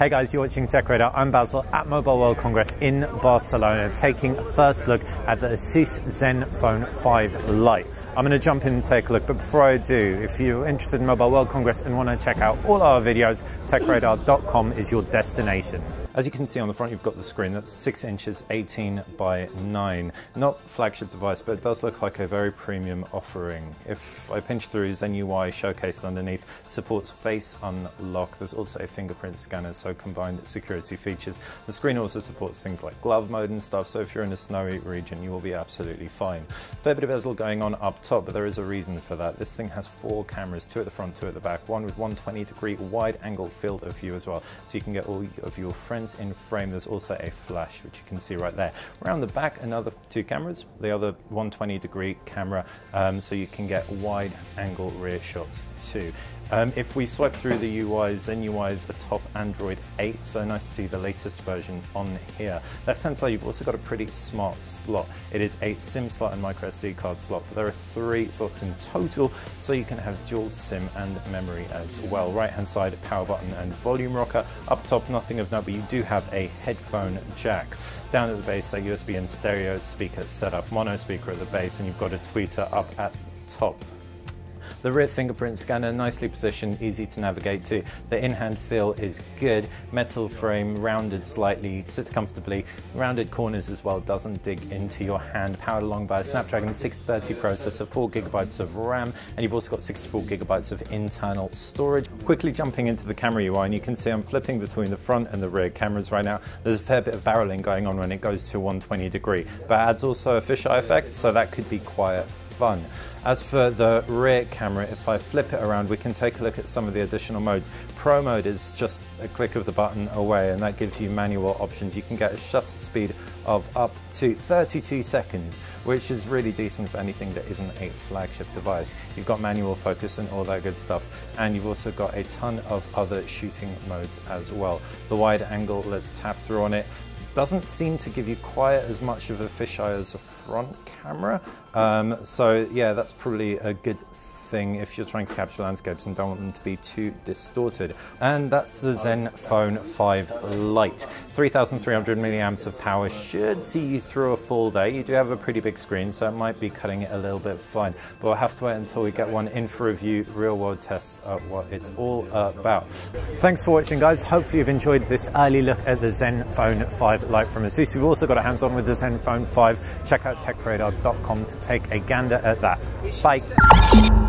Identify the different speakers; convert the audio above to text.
Speaker 1: Hey guys, you're watching Tech Radar. I'm Basil at Mobile World Congress in Barcelona, taking a first look at the Asus Zenfone 5 Lite. I'm going to jump in and take a look, but before I do, if you're interested in Mobile World Congress and want to check out all our videos, techradar.com is your destination. As you can see on the front, you've got the screen that's 6 inches, 18 by 9. Not flagship device, but it does look like a very premium offering. If I pinch through, Zen UI showcased underneath, supports face unlock. There's also a fingerprint scanner, so combined security features. The screen also supports things like glove mode and stuff, so if you're in a snowy region, you will be absolutely fine. Fair bit of bezel going on up top, but there is a reason for that. This thing has 4 cameras, 2 at the front, 2 at the back, one with 120-degree wide angle field of view as well, so you can get all of your friends in frame. There's also a flash, which you can see right there. Around the back, another 2 cameras, the other 120-degree camera, so you can get wide angle rear shots too. If we swipe through the UI, Zen UI is atop Android 8, so nice to see the latest version on here. Left-hand side, you've also got a pretty smart slot. It is a SIM slot and microSD card slot, but there are 3 slots in total, so you can have dual SIM and memory as well. Right-hand side, power button and volume rocker. Up top, nothing of note, but you do have a headphone jack. Down at the base, a USB and stereo speaker setup, mono speaker at the base, and you've got a tweeter up at top. The rear fingerprint scanner, nicely positioned, easy to navigate to. The in-hand feel is good. Metal frame, rounded slightly, sits comfortably. Rounded corners as well, doesn't dig into your hand. Powered along by a Snapdragon 630 processor, 4GB of RAM, and you've also got 64GB of internal storage. Quickly jumping into the camera UI, and you can see I'm flipping between the front and the rear cameras right now. There's a fair bit of barreling going on when it goes to 120-degree, but adds also a fisheye effect, so that could be quite fun. As for the rear camera, if I flip it around, we can take a look at some of the additional modes. Pro mode is just a click of the button away, and that gives you manual options. You can get a shutter speed of up to 32 seconds, which is really decent for anything that isn't a flagship device. You've got manual focus and all that good stuff, and you've also got a ton of other shooting modes as well. The wide angle, let's tap through on it. Doesn't seem to give you quite as much of a fisheye as a front camera, so yeah, that's probably a good thing if you're trying to capture landscapes and don't want them to be too distorted. And that's the Zenfone 5 Lite. 3,300 milliamps of power should see you through a full day. You do have a pretty big screen, so it might be cutting it a little bit fine, but we'll have to wait until we get one in for review, real world tests of what it's all about. Thanks for watching, guys. Hopefully you've enjoyed this early look at the Zenfone 5 Lite from Asus. We've also got a hands-on with the Zenfone 5. Check out techradar.com to take a gander at that. Bye.